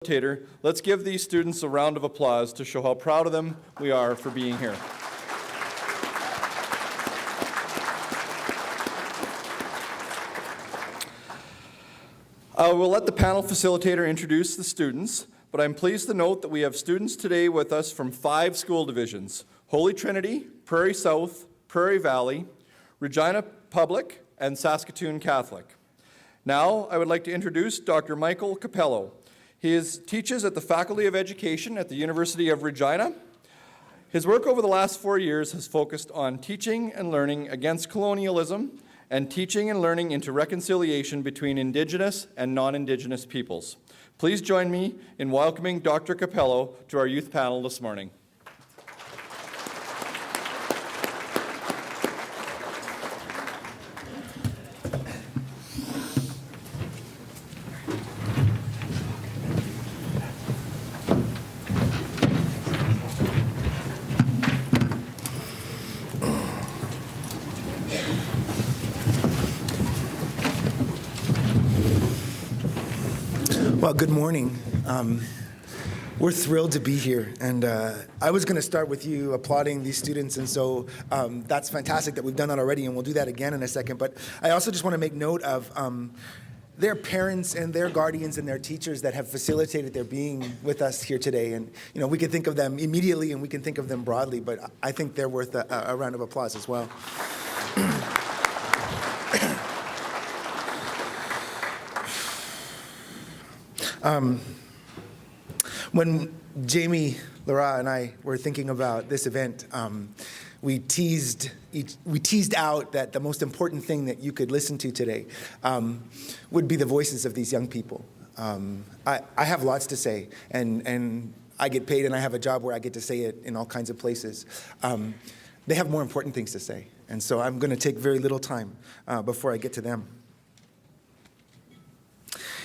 Facilitator, let's give these students a round of applause to show how proud of them we are for being here. We'll let the panel facilitator introduce the students, but I'm pleased to note that we have students today with us from 5 school divisions: Holy Trinity, Prairie South, Prairie Valley, Regina Public, and Saskatoon Catholic. Now, I would like to introduce Dr. Michael Capello. He teaches at the Faculty of Education at the University of Regina. His work over the last 4 years has focused on teaching and learning against colonialism and teaching and learning into reconciliation between Indigenous and non-Indigenous peoples. Please join me in welcoming Dr. Capello to our youth panel this morning. Well, good morning. We're thrilled to be here, and I was going to start with you applauding these students, and so that's fantastic that we've done that already, and we'll do that again in a second. But I also just want to make note of their parents and their guardians and their teachers that have facilitated their being with us here today. And you know, we can think of them immediately, and we can think of them broadly, but I think they're worth a round of applause as well. When Jamie, Laura, and I were thinking about this event, we teased out that the most important thing that you could listen to today would be the voices of these young people. I have lots to say, and I get paid, and I have a job where I get to say it in all kinds of places. They have more important things to say, and so I'm going to take very little time before I get to them.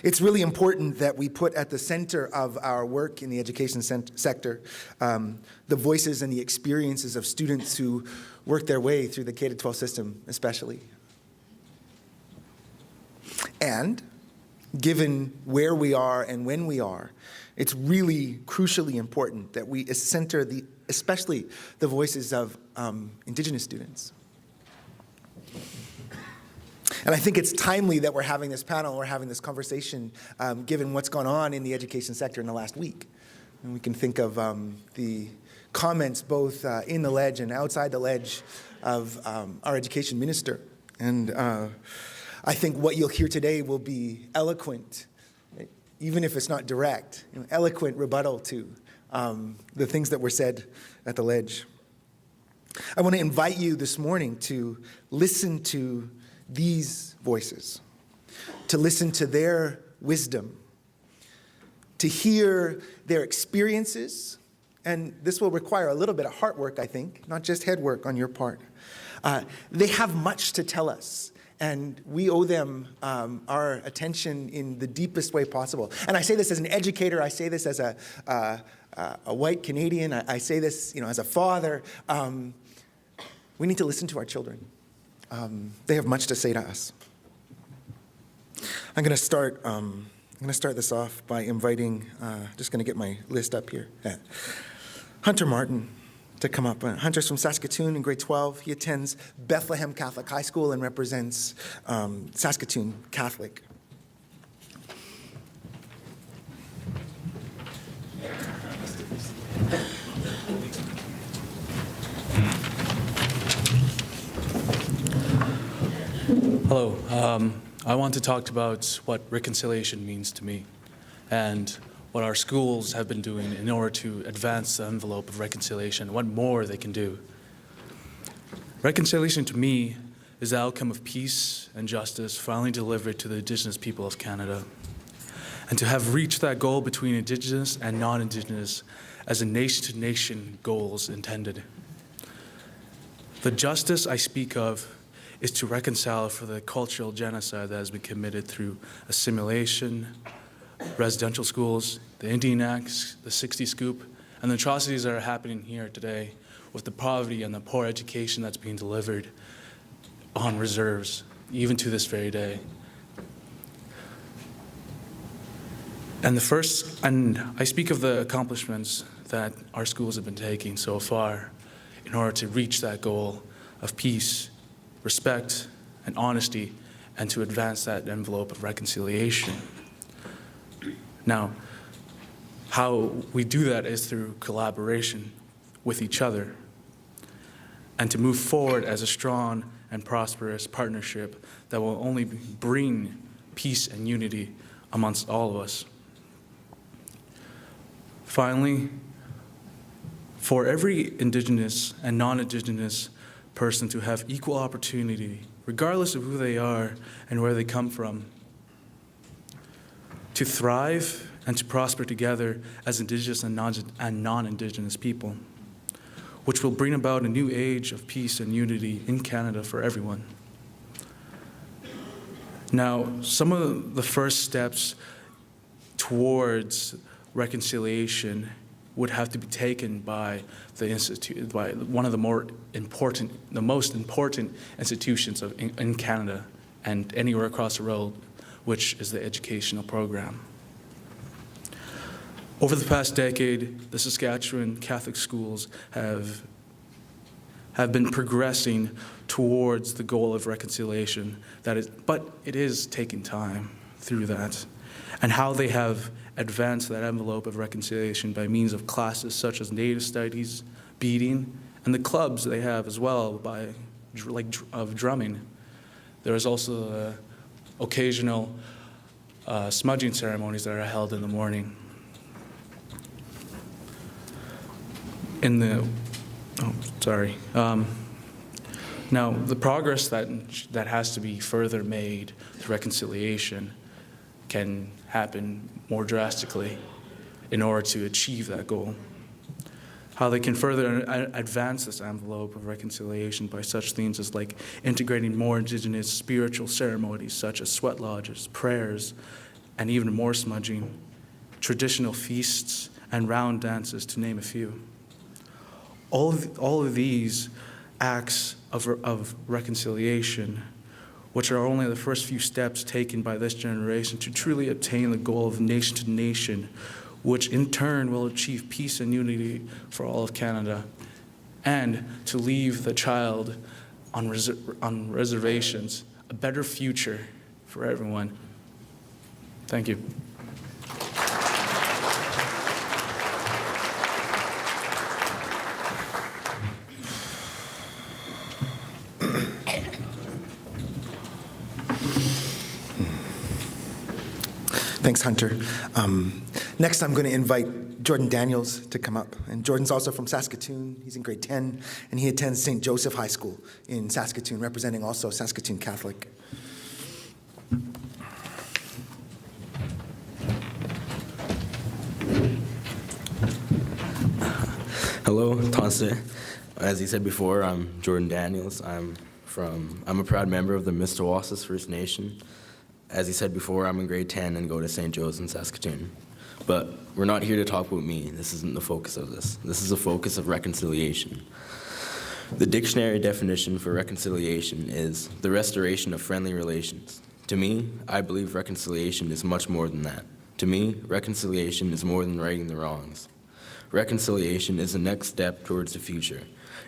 It's really important that we put at the center of our work in the education sector the voices and the experiences of students who work their way through the K-12 system, especially. And given where we are and when we are, it's really crucially important that we center especially the voices of Indigenous students. And I think it's timely that we're having this panel, we're having this conversation, given what's gone on in the education sector in the last week. And we can think of the comments both in the ledge and outside the ledge of our education minister. And I think what you'll hear today will be eloquent, even if it's not direct, eloquent rebuttal to the things that were said at the ledge. I want to invite you this morning to listen to these voices, to listen to their wisdom, to hear their experiences, and this will require a little bit of heart work, I think, not just head work on your part. They have much to tell us, and we owe them our attention in the deepest way possible. And I say this as an educator, I say this as a white Canadian, I say this, as a father. We need to listen to our children. They have much to say to us. I'm going to start this off by inviting, just going to get my list up here, Hunter Martin to come up. Hunter's from Saskatoon in grade 12. He attends Bethlehem Catholic High School and represents Saskatoon Catholic. Hello. I want to talk about what reconciliation means to me and what our schools have been doing in order to advance the envelope of reconciliation, what more they can do. Reconciliation to me is the outcome of peace and justice finally delivered to the Indigenous people of Canada. And to have reached that goal between Indigenous and non-Indigenous as a nation-to-nation goals intended. The justice I speak of is to reconcile for the cultural genocide that has been committed through assimilation, residential schools, the Indian Acts, the 60 Scoop, and the atrocities that are happening here today with the poverty and the poor education that's being delivered on reserves, even to this very day. And I speak of the accomplishments that our schools have been taking so far in order to reach that goal of peace, respect, and honesty, and to advance that envelope of reconciliation. Now, how we do that is through collaboration with each other, and to move forward as a strong and prosperous partnership that will only bring peace and unity amongst all of us. Finally, for every Indigenous and non-Indigenous person to have equal opportunity, regardless of who they are and where they come from, to thrive and to prosper together as Indigenous and non-Indigenous people, which will bring about a new age of peace and unity in Canada for everyone. Now, some of the first steps towards reconciliation would have to be taken by the institute, by one of the most important institutions in Canada and anywhere across the world, which is the educational program. Over the past decade, the Saskatchewan Catholic schools have been progressing towards the goal of reconciliation. But it is taking time through that, and how they have advanced that envelope of reconciliation by means of classes such as Native Studies, beading, and the clubs they have as well of drumming. There is also occasional smudging ceremonies that are held in the morning. Now, the progress that has to be further made to reconciliation can happen more drastically in order to achieve that goal. How they can further advance this envelope of reconciliation by such things as like integrating more Indigenous spiritual ceremonies such as sweat lodges, prayers, and even more smudging, traditional feasts, and round dances, to name a few. All of these acts of reconciliation, which are only the first few steps taken by this generation to truly obtain the goal of nation to nation, which in turn will achieve peace and unity for all of Canada, and to leave the child on reservations, a better future for everyone. Thank you. Thanks, Hunter. Next, I'm going to invite Jordan Daniels to come up. And Jordan's also from Saskatoon. He's in grade 10, and he attends St. Joseph High School in Saskatoon, representing also Saskatoon Catholic. Hello, Tanse. As he said before, I'm Jordan Daniels. I'm a proud member of the Mistawasses First Nation. As he said before, I'm in grade 10 and go to St. Joe's in Saskatoon. But we're not here to talk about me. This isn't the focus of this. This is the focus of reconciliation. The dictionary definition for reconciliation is the restoration of friendly relations. To me, I believe reconciliation is much more than that. To me, reconciliation is more than righting the wrongs. Reconciliation is the next step towards the future.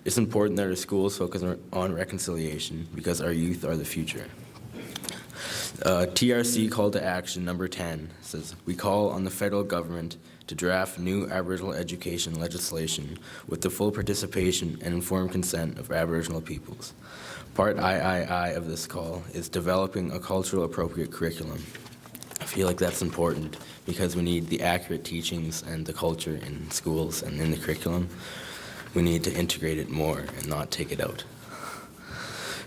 It's important that our schools focus on reconciliation because our youth are the future. TRC call to action number 10 says, we call on the federal government to draft new Aboriginal education legislation with the full participation and informed consent of Aboriginal peoples. Part III of this call is developing a cultural appropriate curriculum. I feel like that's important because we need the accurate teachings and the culture in schools and in the curriculum. We need to integrate it more and not take it out.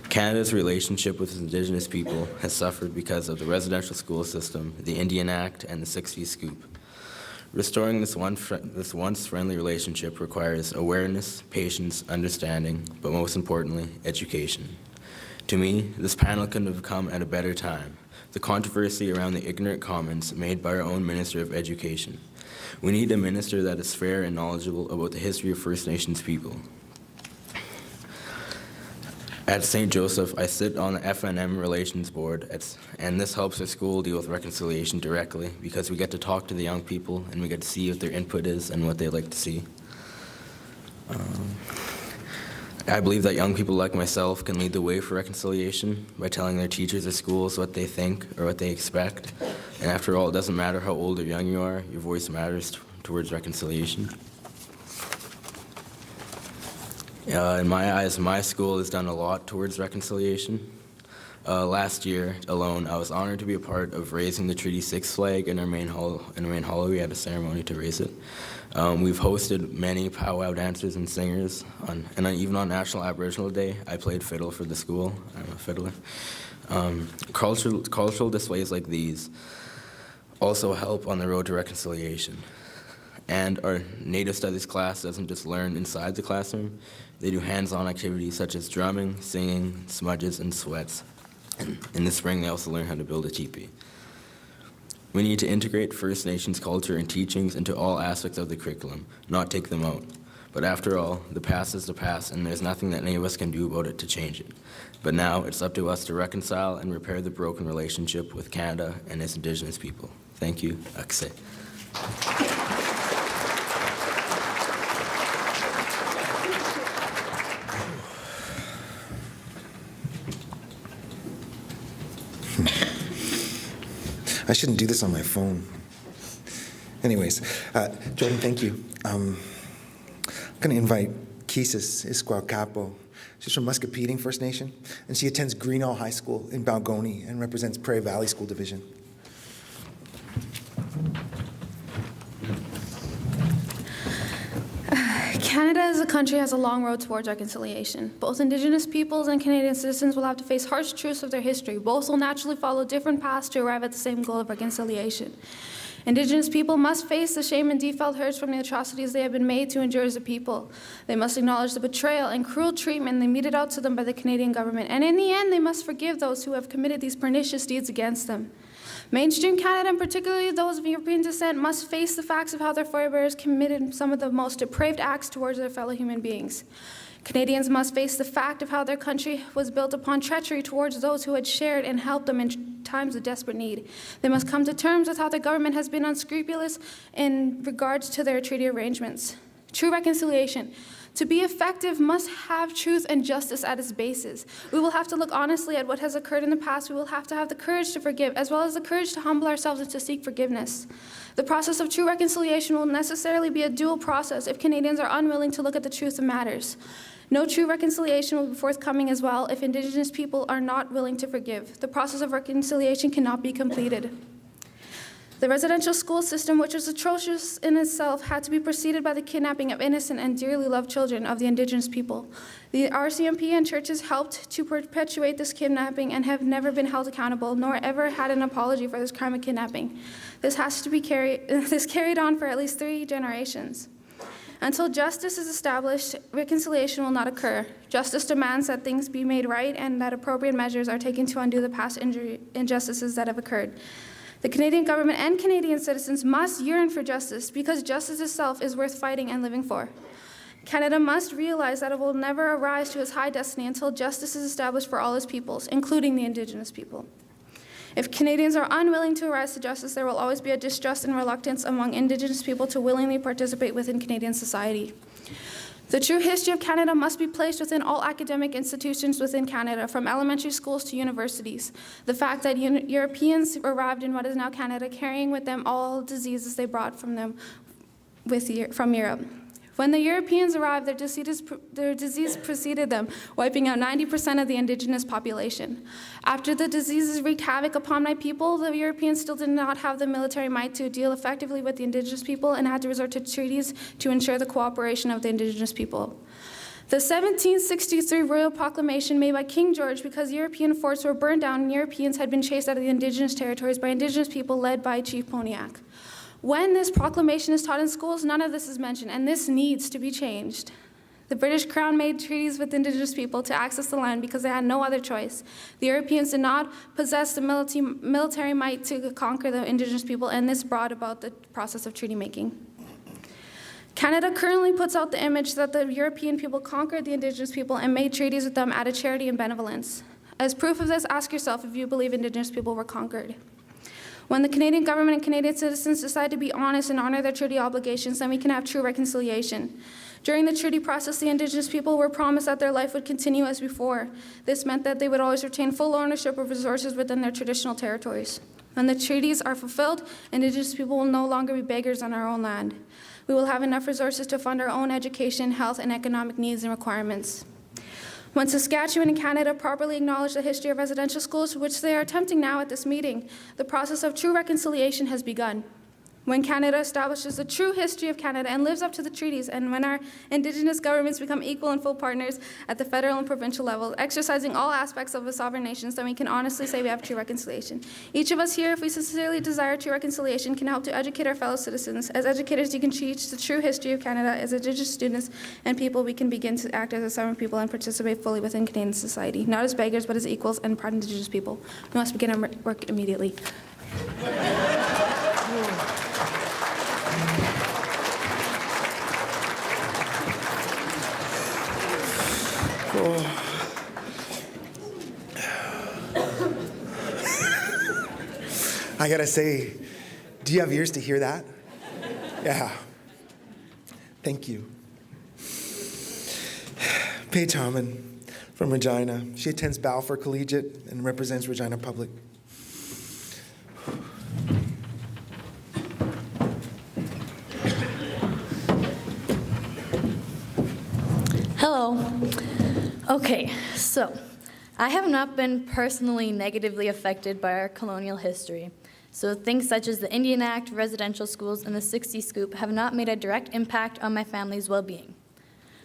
Canada's relationship with Indigenous people has suffered because of the residential school system, the Indian Act, and the 60s Scoop. Restoring this once friendly relationship requires awareness, patience, understanding, but most importantly, education. To me, this panel couldn't have come at a better time. The controversy around the ignorant comments made by our own Minister of Education. We need a minister that is fair and knowledgeable about the history of First Nations people. At St. Joseph, I sit on the FNM Relations Board, and this helps the school deal with reconciliation directly because we get to talk to the young people and we get to see what their input is and what they like to see. I believe that young people like myself can lead the way for reconciliation by telling their teachers or schools what they think or what they expect. And after all, it doesn't matter how old or young you are, your voice matters towards reconciliation. In my eyes, my school has done a lot towards reconciliation. Last year alone, I was honored to be a part of raising the Treaty 6 flag in our main hall. We had a ceremony to raise it. We've hosted many powwow dancers and singers, even on National Aboriginal Day, I played fiddle for the school. I'm a fiddler. Cultural displays like these also help on the road to reconciliation. And our Native Studies class doesn't just learn inside the classroom, they do hands-on activities such as drumming, singing, smudges, and sweats. And in the spring, they also learn how to build a teepee. We need to integrate First Nations culture and teachings into all aspects of the curriculum, not take them out. But after all, the past is the past, and there's nothing that any of us can do about it to change it. But now, it's up to us to reconcile and repair the broken relationship with Canada and its Indigenous people. Thank you. Akse. I shouldn't do this on my phone. Anyways, Jordan, thank you. I'm going to invite Kisis Isquacapo. She's from Muscatine First Nation, and she attends Greenall High School in Balgony and represents Prairie Valley School Division. Canada as a country has a long road towards reconciliation. Both Indigenous peoples and Canadian citizens will have to face harsh truths of their history. Both will naturally follow different paths to arrive at the same goal of reconciliation. Indigenous people must face the shame and deep felt hurts from the atrocities they have been made to endure as a people. They must acknowledge the betrayal and cruel treatment they meted out to them by the Canadian government. And in the end, they must forgive those who have committed these pernicious deeds against them. Mainstream Canada, and particularly those of European descent, must face the facts of how their forebears committed some of the most depraved acts towards their fellow human beings. Canadians must face the fact of how their country was built upon treachery towards those who had shared and helped them in times of desperate need. They must come to terms with how their government has been unscrupulous in regards to their treaty arrangements. True reconciliation, to be effective, must have truth and justice at its basis. We will have to look honestly at what has occurred in the past. We will have to have the courage to forgive, as well as the courage to humble ourselves and to seek forgiveness. The process of true reconciliation will necessarily be a dual process if Canadians are unwilling to look at the truth of matters. No true reconciliation will be forthcoming as well if Indigenous people are not willing to forgive. The process of reconciliation cannot be completed. The residential school system, which was atrocious in itself, had to be preceded by the kidnapping of innocent and dearly loved children of the Indigenous people. The RCMP and churches helped to perpetuate this kidnapping and have never been held accountable, nor ever had an apology for this crime of kidnapping. This carried on for at least 3 generations. Until justice is established, reconciliation will not occur. Justice demands that things be made right and that appropriate measures are taken to undo the past injustices that have occurred. The Canadian government and Canadian citizens must yearn for justice because justice itself is worth fighting and living for. Canada must realize that it will never arise to its high destiny until justice is established for all its peoples, including the Indigenous people. If Canadians are unwilling to rise to justice, there will always be a distrust and reluctance among Indigenous people to willingly participate within Canadian society. The true history of Canada must be placed within all academic institutions within Canada, from elementary schools to universities. The fact that Europeans arrived in what is now Canada carrying with them all diseases they brought from Europe. When the Europeans arrived, their disease preceded them, wiping out 90% of the Indigenous population. After the diseases wreaked havoc upon my people, the Europeans still did not have the military might to deal effectively with the Indigenous people and had to resort to treaties to ensure the cooperation of the Indigenous people. The 1763 Royal Proclamation made by King George, because European forts were burned down and Europeans had been chased out of the Indigenous territories by Indigenous people led by Chief Pontiac. When this proclamation is taught in schools, none of this is mentioned, and this needs to be changed. The British Crown made treaties with Indigenous people to access the land because they had no other choice. The Europeans did not possess the military might to conquer the Indigenous people, and this brought about the process of treaty making. Canada currently puts out the image that the European people conquered the Indigenous people and made treaties with them out of charity and benevolence. As proof of this, ask yourself if you believe Indigenous people were conquered. When the Canadian government and Canadian citizens decide to be honest and honor their treaty obligations, then we can have true reconciliation. During the treaty process, the Indigenous people were promised that their life would continue as before. This meant that they would always retain full ownership of resources within their traditional territories. When the treaties are fulfilled, Indigenous people will no longer be beggars on our own land. We will have enough resources to fund our own education, health, and economic needs and requirements. When Saskatchewan and Canada properly acknowledge the history of residential schools, which they are attempting now at this meeting, the process of true reconciliation has begun. When Canada establishes the true history of Canada and lives up to the treaties, and when our Indigenous governments become equal and full partners at the federal and provincial level, exercising all aspects of the sovereign nations, then we can honestly say we have true reconciliation. Each of us here, if we sincerely desire true reconciliation, can help to educate our fellow citizens. As educators, you can teach the true history of Canada. As Indigenous students and people, we can begin to act as a sovereign people and participate fully within Canadian society, not as beggars, but as equals and proud Indigenous people. We must begin our work immediately. I gotta say, do you have ears to hear that? Yeah. Thank you. Paige Harmon from Regina. She attends Balfour Collegiate and represents Regina Public. Hello. Okay, so I have not been personally negatively affected by our colonial history. So things such as the Indian Act, residential schools, and the 60 Scoop have not made a direct impact on my family's well-being.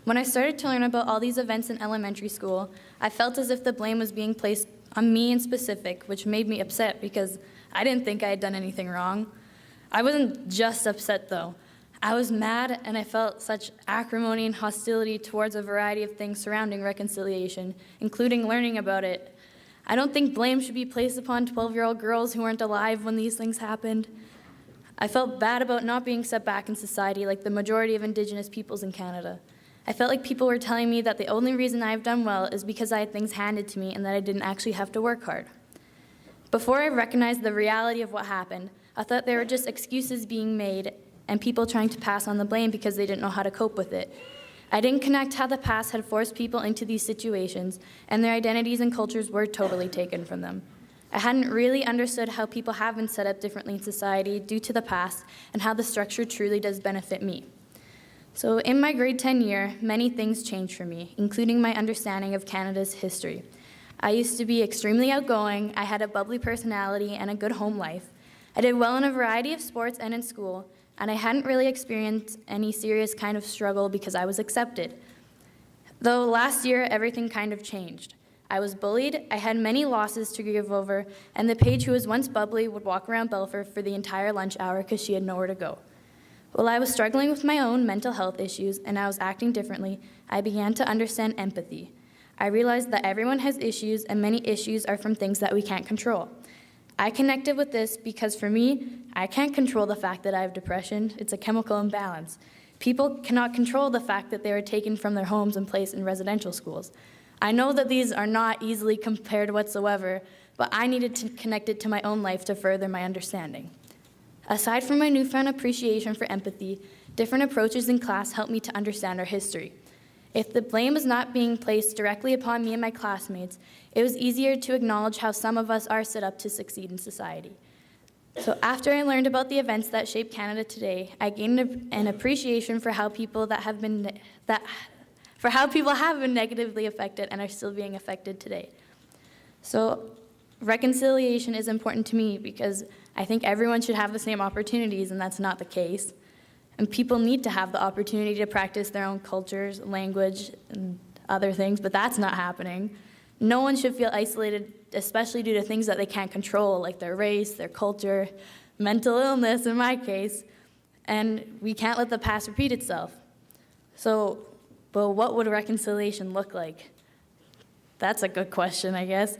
When I started to learn about all these events in elementary school, I felt as if the blame was being placed on me in specific, which made me upset because I didn't think I had done anything wrong. I wasn't just upset, though. I was mad, and I felt such acrimony and hostility towards a variety of things surrounding reconciliation, including learning about it. I don't think blame should be placed upon 12-year-old girls who weren't alive when these things happened. I felt bad about not being set back in society like the majority of Indigenous peoples in Canada. I felt like people were telling me that the only reason I've done well is because I had things handed to me and that I didn't actually have to work hard. Before I recognized the reality of what happened, I thought there were just excuses being made and people trying to pass on the blame because they didn't know how to cope with it. I didn't connect how the past had forced people into these situations, and their identities and cultures were totally taken from them. I hadn't really understood how people have been set up differently in society due to the past, and how the structure truly does benefit me. So in my grade 10 year, many things changed for me, including my understanding of Canada's history. I used to be extremely outgoing, I had a bubbly personality and a good home life. I did well in a variety of sports and in school, and I hadn't really experienced any serious kind of struggle because I was accepted. Though last year, everything kind of changed. I was bullied, I had many losses to grieve over, and the Paige who was once bubbly would walk around Belfort for the entire lunch hour because she had nowhere to go. While I was struggling with my own mental health issues and I was acting differently, I began to understand empathy. I realized that everyone has issues, and many issues are from things that we can't control. I connected with this because for me, I can't control the fact that I have depression. It's a chemical imbalance. People cannot control the fact that they were taken from their homes and placed in residential schools. I know that these are not easily compared whatsoever, but I needed to connect it to my own life to further my understanding. Aside from my newfound appreciation for empathy, different approaches in class helped me to understand our history. If the blame is not being placed directly upon me and my classmates, it was easier to acknowledge how some of us are set up to succeed in society. So after I learned about the events that shape Canada today, I gained an appreciation for how people have been negatively affected and are still being affected today. So reconciliation is important to me because I think everyone should have the same opportunities, and that's not the case. And people need to have the opportunity to practice their own cultures, language, and other things, but that's not happening. No one should feel isolated, especially due to things that they can't control, like their race, their culture, mental illness in my case, and we can't let the past repeat itself. So, but what would reconciliation look like? That's a good question, I guess.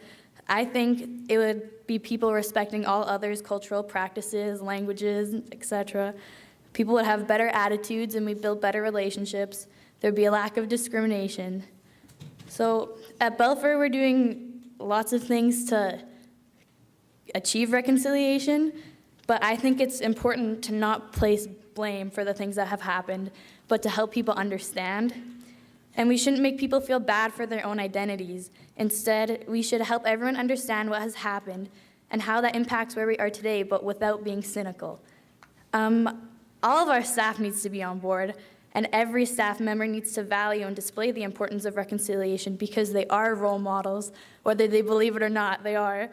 I think it would be people respecting all others' cultural practices, languages, etc., People would have better attitudes and we'd build better relationships. There'd be a lack of discrimination. So at Belfer, we're doing lots of things to achieve reconciliation, but I think it's important to not place blame for the things that have happened, but to help people understand. And we shouldn't make people feel bad for their own identities. Instead, we should help everyone understand what has happened and how that impacts where we are today, but without being cynical. All of our staff needs to be on board, and every staff member needs to value and display the importance of reconciliation because they are role models, whether they believe it or not, they are.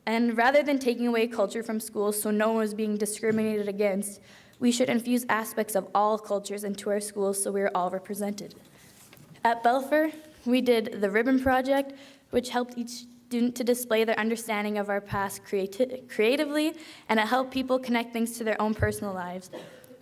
And rather than taking away culture from schools so no one is being discriminated against, we should infuse aspects of all cultures into our schools so we are all represented. At Belfer, we did the Ribbon Project, which helped each student to display their understanding of our past creatively, and it helped people connect things to their own personal lives.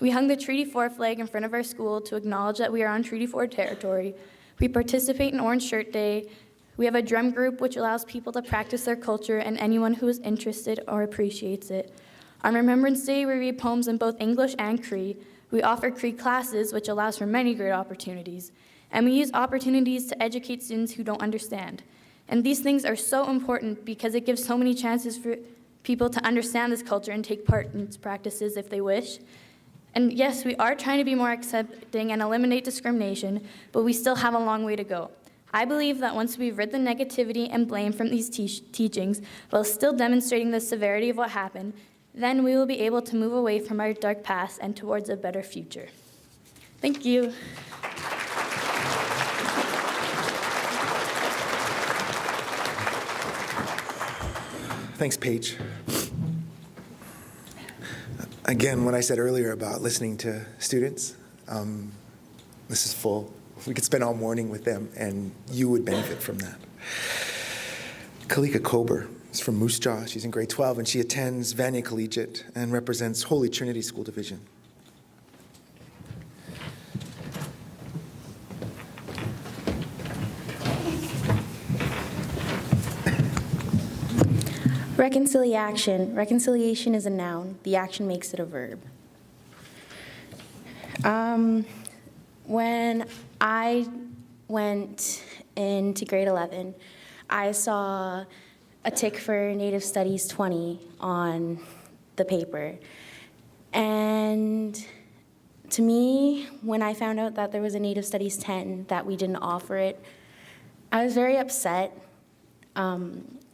We hung the Treaty 4 flag in front of our school to acknowledge that we are on Treaty 4 territory. We participate in Orange Shirt Day. We have a drum group which allows people to practice their culture and anyone who is interested or appreciates it. On Remembrance Day, we read poems in both English and Cree. We offer Cree classes, which allows for many great opportunities. And we use opportunities to educate students who don't understand. And these things are so important because it gives so many chances for people to understand this culture and take part in its practices if they wish. And yes, we are trying to be more accepting and eliminate discrimination, but we still have a long way to go. I believe that once we've rid the negativity and blame from these teachings, while still demonstrating the severity of what happened, then we will be able to move away from our dark past and towards a better future. Thank you. Thanks, Paige. Again, what I said earlier about listening to students, this is full. We could spend all morning with them, and you would benefit from that. Kalika Kober is from Moose Jaw. She's in grade 12, and she attends Vanier Collegiate and represents Holy Trinity School Division. Reconciliation. Reconciliation is a noun. The action makes it a verb. When I went into grade 11, I saw a tick for Native Studies 20 on the paper. And to me, when I found out that there was a Native Studies 10, that we didn't offer it, I was very upset.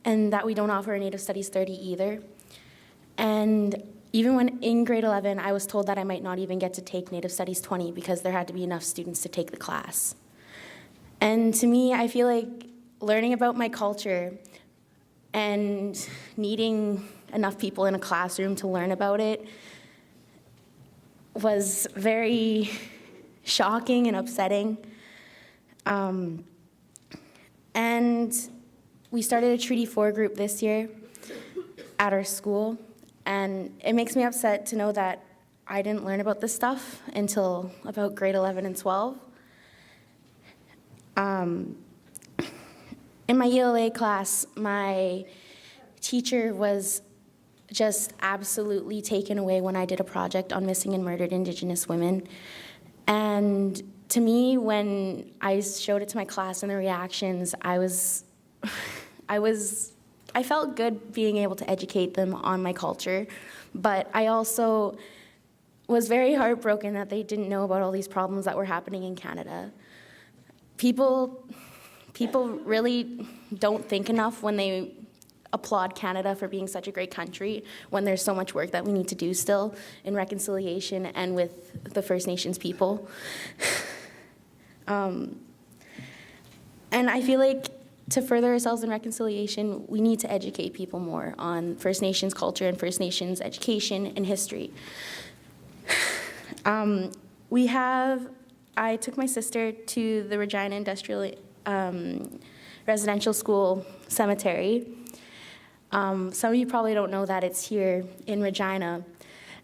And that we don't offer a Native Studies 30 either. And even when in grade 11, I was told that I might not even get to take Native Studies 20 because there had to be enough students to take the class. And to me, I feel like learning about my culture and needing enough people in a classroom to learn about it was very shocking and upsetting. And we started a Treaty 4 group this year at our school, and it makes me upset to know that I didn't learn about this stuff until about grade 11 and 12. In my ELA class, my teacher was just absolutely taken away when I did a project on missing and murdered Indigenous women. And to me, when I showed it to my class and the reactions, I felt good being able to educate them on my culture, but I also was very heartbroken that they didn't know about all these problems that were happening in Canada. People really don't think enough when they applaud Canada for being such a great country when there's so much work that we need to do still in reconciliation and with the First Nations people. And I feel like to further ourselves in reconciliation, we need to educate people more on First Nations culture and First Nations education and history. I took my sister to the Regina Industrial Residential School Cemetery. Some of you probably don't know that it's here in Regina,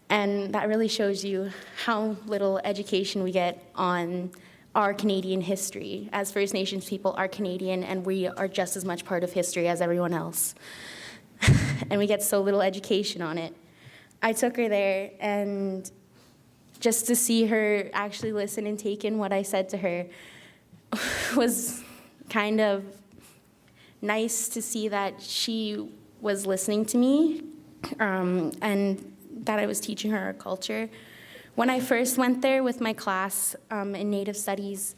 and that really shows you how little education we get on our Canadian history. As First Nations people are Canadian, and we are just as much part of history as everyone else. And we get so little education on it. I took her there, and just to see her actually listen and take in what I said to her was kind of nice to see that she was listening to me, and that I was teaching her our culture. When I first went there with my class in Native Studies,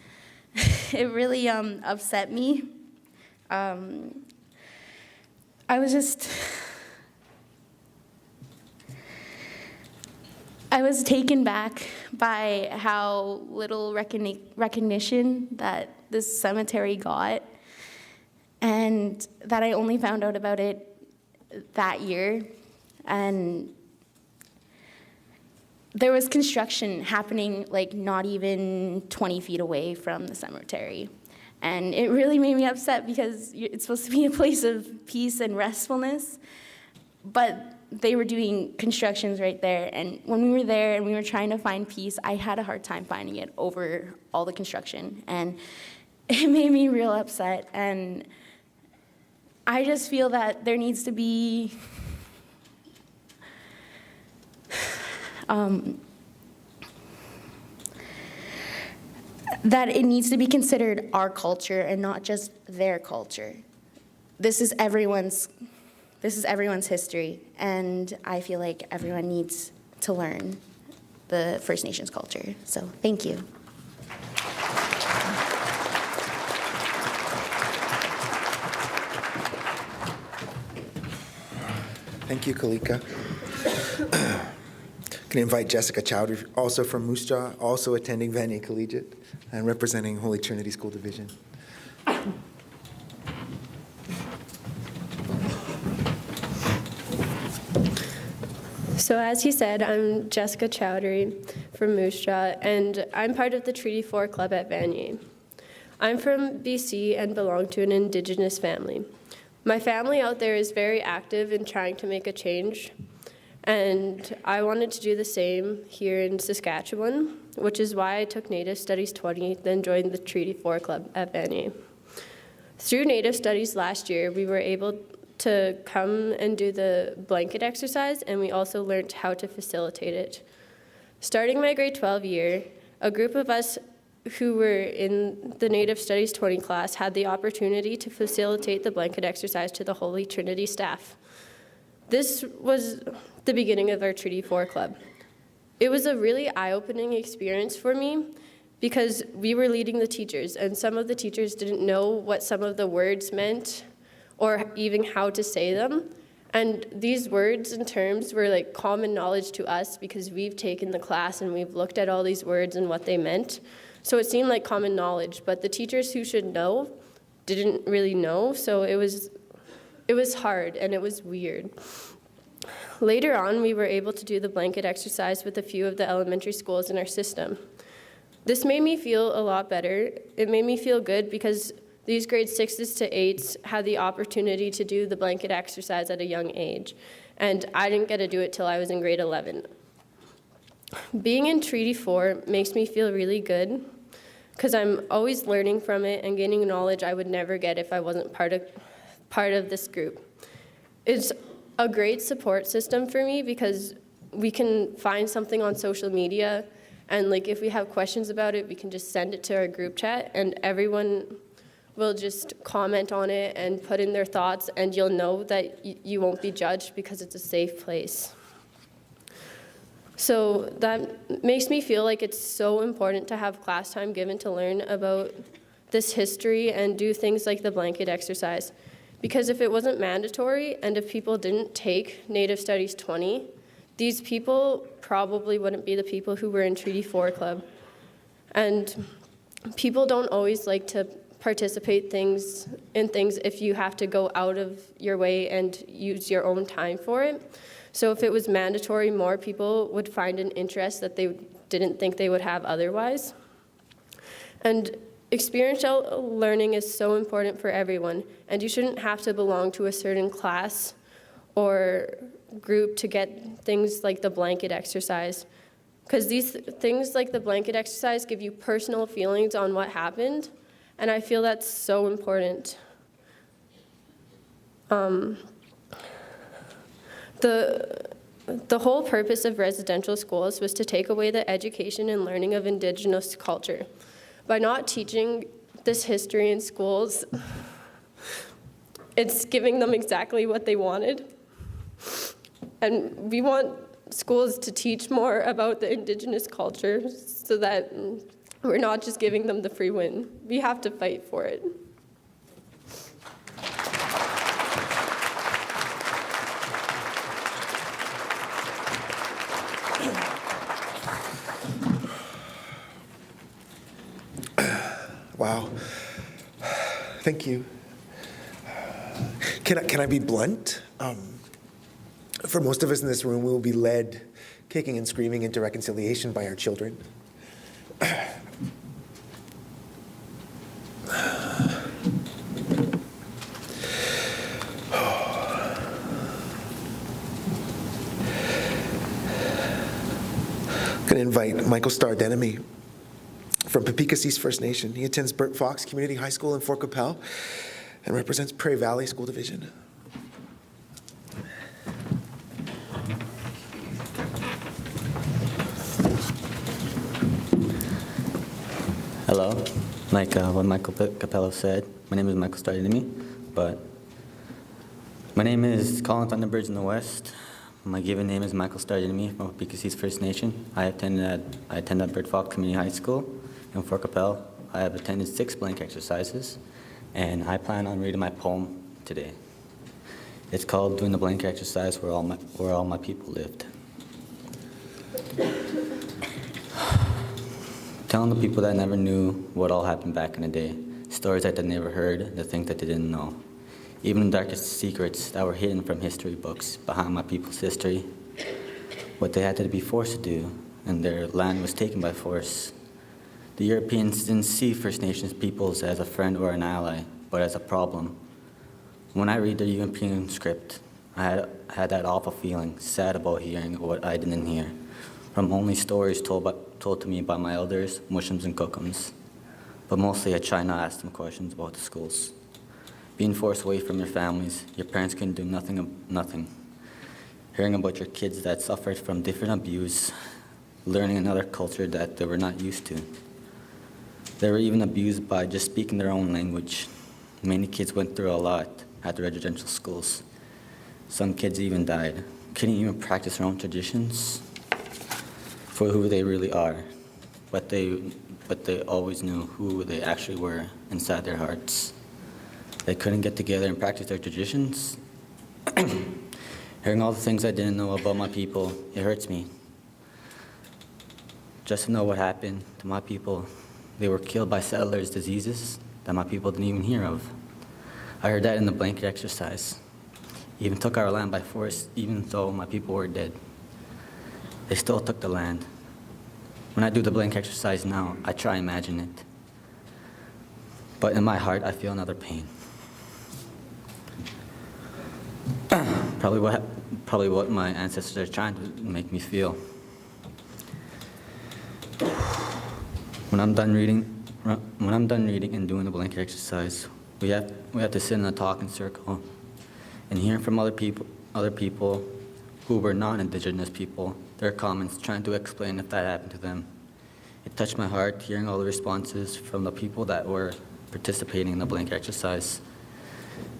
it really upset me. I was taken back by how little recognition that this cemetery got, and that I only found out about it that year. And there was construction happening like not even 20 feet away from the cemetery. And it really made me upset because it's supposed to be a place of peace and restfulness, but they were doing constructions right there. And when we were there and we were trying to find peace, I had a hard time finding it over all the construction. And it made me real upset. And I just feel that there needs to be that it needs to be considered our culture and not just their culture. This is everyone's history, and I feel like everyone needs to learn the First Nations culture. So, thank you. Thank you, Kalika. Can I invite Jessica Chowdhury, also from Moose Jaw, also attending Vanier Collegiate and representing Holy Trinity School Division. So as he said, I'm Jessica Chowdhury from Moose Jaw, and I'm part of the Treaty 4 Club at Vanier. I'm from BC and belong to an Indigenous family. My family out there is very active in trying to make a change, and I wanted to do the same here in Saskatchewan, which is why I took Native Studies 20, then joined the Treaty 4 Club at Vanier. Through Native Studies last year, we were able to come and do the blanket exercise, and we also learned how to facilitate it. Starting my grade 12 year, a group of us who were in the Native Studies 20 class had the opportunity to facilitate the blanket exercise to the Holy Trinity staff. This was the beginning of our Treaty 4 Club. It was a really eye-opening experience for me because we were leading the teachers, and some of the teachers didn't know what some of the words meant or even how to say them. And these words and terms were like common knowledge to us because we've taken the class and we've looked at all these words and what they meant. So it seemed like common knowledge, but the teachers who should know didn't really know, so it was hard and it was weird. Later on, we were able to do the blanket exercise with a few of the elementary schools in our system. This made me feel a lot better. It made me feel good because these grade 6s to 8s had the opportunity to do the blanket exercise at a young age, and I didn't get to do it till I was in grade 11. Being in Treaty 4 makes me feel really good because I'm always learning from it and gaining knowledge I would never get if I wasn't part of this group. It's a great support system for me because we can find something on social media, and like if we have questions about it, we can just send it to our group chat, and everyone will just comment on it and put in their thoughts, and you'll know that you won't be judged because it's a safe place. So that makes me feel like it's so important to have class time given to learn about this history and do things like the blanket exercise. Because if it wasn't mandatory and if people didn't take Native Studies 20, these people probably wouldn't be the people who were in Treaty 4 Club. And people don't always like to participate in things if you have to go out of your way and use your own time for it. So if it was mandatory, more people would find an interest that they didn't think they would have otherwise. And experiential learning is so important for everyone, and you shouldn't have to belong to a certain class or group to get things like the blanket exercise. Because these things like the blanket exercise give you personal feelings on what happened, and I feel that's so important. The whole purpose of residential schools was to take away the education and learning of Indigenous culture. By not teaching this history in schools, it's giving them exactly what they wanted. And we want schools to teach more about the Indigenous culture so that we're not just giving them the free win. We have to fight for it. Wow. Thank you. Can I be blunt? For most of us in this room, we will be led kicking and screaming into reconciliation by our children. I'm going to invite Michael Stardenemy from Pepikassis First Nation. He attends Burt Fox Community High School in Fort Capel and represents Prairie Valley School Division. Hello, like what Michael Capello said, my name is Michael Stardenemy, but my name is Colin Thunderbirds in the West. My given name is Michael Stardenemy from Pepikassis First Nation. I attended Burt Fox Community High School in Fort Capel. I have attended 6 blank exercises, and I plan on reading my poem today. It's called Doing the Blank Exercise Where All My People Lived. Telling the people that never knew what all happened back in the day, stories that they never heard, the things that they didn't know. Even the darkest secrets that were hidden from history books behind my people's history. What they had to be forced to do, and their land was taken by force. The Europeans didn't see First Nations peoples as a friend or an ally, but as a problem. When I read the European script, I had that awful feeling, sad about hearing what I didn't hear, from only stories told to me by my elders, Muslims and Kokums. But mostly I try not to ask them questions about the schools. Being forced away from your families, your parents couldn't do nothing. Hearing about your kids that suffered from different abuse, learning another culture that they were not used to. They were even abused by just speaking their own language. Many kids went through a lot at the residential schools. Some kids even died. Couldn't even practice their own traditions for who they really are. But they always knew who they actually were inside their hearts. They couldn't get together and practice their traditions. Hearing all the things I didn't know about my people, it hurts me. Just to know what happened to my people. They were killed by settlers' diseases that my people didn't even hear of. I heard that in the blanket exercise. Even took our land by force, even though my people were dead. They still took the land. When I do the blank exercise now, I try to imagine it. But in my heart, I feel another pain. Probably what my ancestors are trying to make me feel. When I'm done reading and doing the blanket exercise, we have to sit in a talking circle and hear from other people who were non-Indigenous people, their comments, trying to explain if that happened to them. It touched my heart hearing all the responses from the people that were participating in the blanket exercise.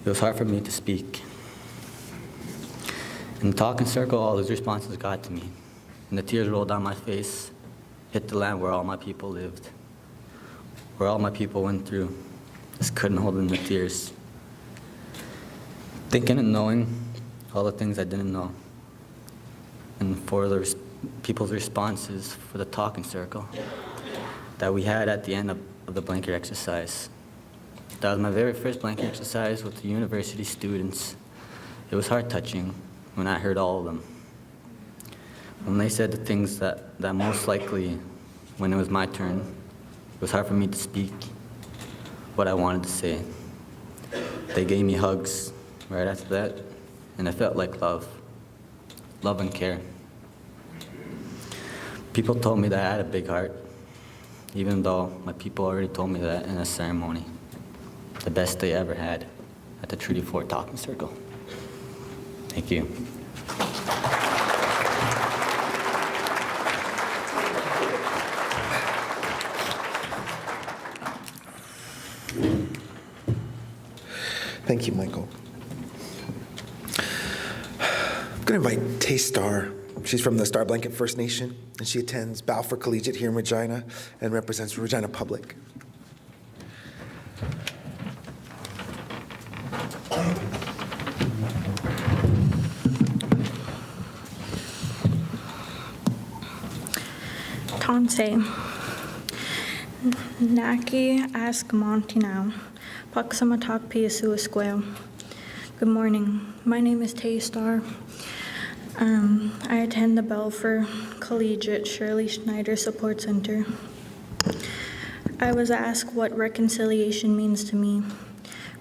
It was hard for me to speak. In the talking circle, all those responses got to me, and the tears rolled down my face, hit the land where all my people lived, where all my people went through. Just couldn't hold in the tears. Thinking and knowing all the things I didn't know, and for the people's responses for the talking circle that we had at the end of the blanket exercise. That was my very first blanket exercise with the university students. It was heart-touching when I heard all of them. When they said the things that most likely, when it was my turn, it was hard for me to speak what I wanted to say. They gave me hugs right after that, and it felt like love and care. People told me that I had a big heart, even though my people already told me that in a ceremony, the best they ever had at the Treaty 4 Talking Circle. Thank you. Thank you, Michael. I'm going to invite Tay Starr. She's from the Star Blanket First Nation, and she attends Balfour Collegiate here in Regina and represents Regina Public. Tansei. Naki ask Montinau. Paksamatak Piasu Esquel. Good morning. My name is Tay Starr. I attend the Balfour Collegiate Shirley Schneider Support Center. I was asked what reconciliation means to me.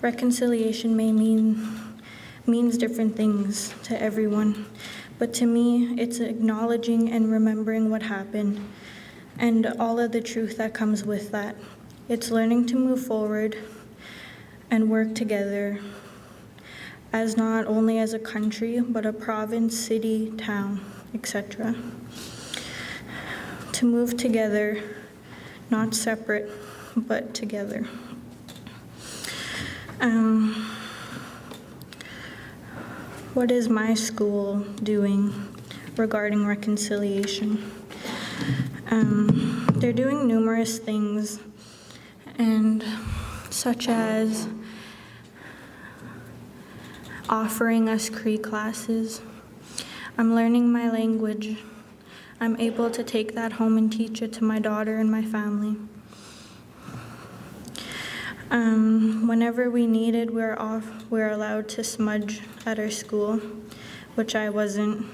Reconciliation means different things to everyone, but to me, it's acknowledging and remembering what happened and all of the truth that comes with that. It's learning to move forward and work together as not only as a country, but a province, city, town, etc. To move together, not separate, but together. What is my school doing regarding reconciliation? They're doing numerous things, and such as offering us Cree classes. I'm learning my language. I'm able to take that home and teach it to my daughter and my family. Whenever we need it, we're allowed to smudge at our school, which I wasn't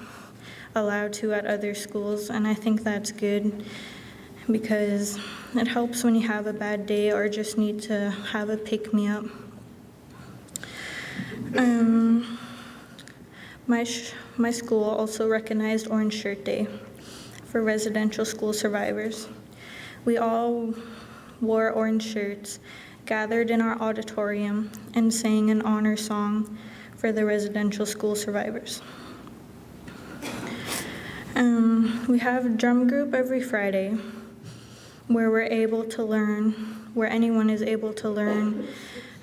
allowed to at other schools, and I think that's good because it helps when you have a bad day or just need to have a pick-me-up. My school also recognized Orange Shirt Day for residential school survivors. We all wore orange shirts, gathered in our auditorium, and sang an honor song for the residential school survivors. We have a drum group every Friday where anyone is able to learn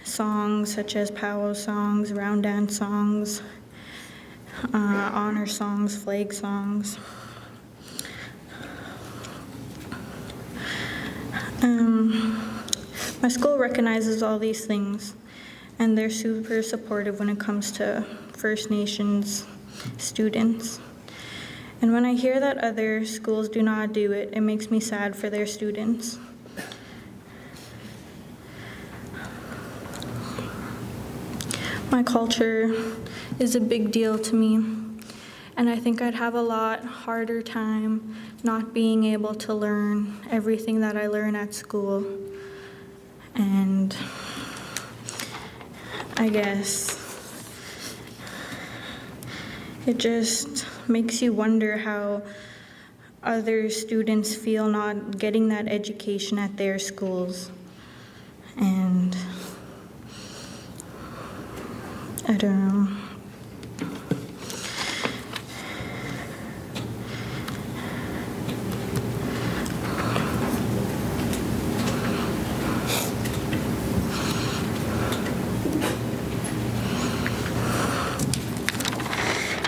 songs such as powwow songs, round dance songs, honor songs, flag songs. My school recognizes all these things, and they're super supportive when it comes to First Nations students. And when I hear that other schools do not do it, it makes me sad for their students. My culture is a big deal to me, and I think I'd have a lot harder time not being able to learn everything that I learn at school. And I guess it just makes you wonder how other students feel not getting that education at their schools. And I don't know.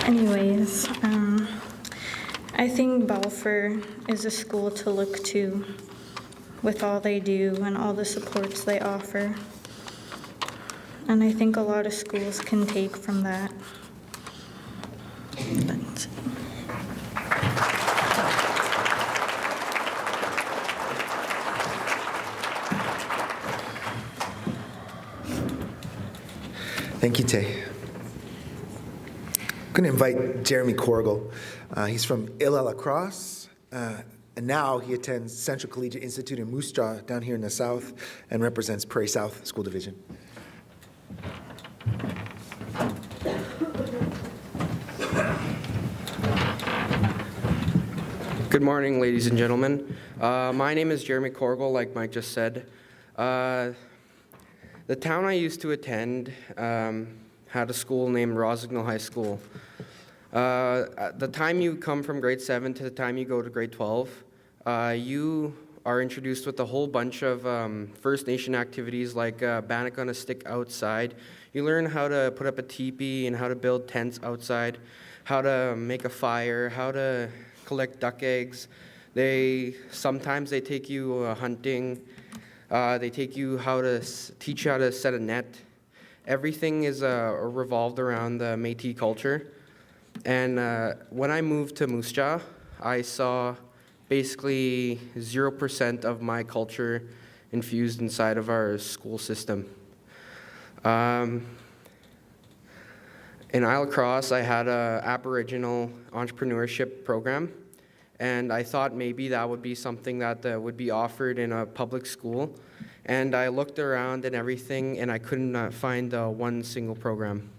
Anyways, I think Balfour is a school to look to with all they do and all the supports they offer. And I think a lot of schools can take from that. That's it. Thank you, Tay. I'm going to invite Jeremy Cordial. He's from Illa Cross, and now he attends Central Collegiate Institute in Moose Jaw down here in the south and represents Prairie South School Division. Good morning, ladies and gentlemen. My name is Jeremy Cordial, like Mike just said. The town I used to attend had a school named Rossignol High School. At the time you come from grade 7 to the time you go to grade 12, you are introduced with a whole bunch of First Nation activities like bannock on a stick outside. You learn how to put up a teepee and how to build tents outside, how to make a fire, how to collect duck eggs. Sometimes they take you hunting. They teach you how to set a net. Everything is revolved around the Métis culture. And when I moved to Moose Jaw, I saw basically 0% of my culture infused inside of our school system. In Isle Cross, I had an Aboriginal entrepreneurship program, and I thought maybe that would be something that would be offered in a public school. And I looked around and everything, and I couldn't find one single program.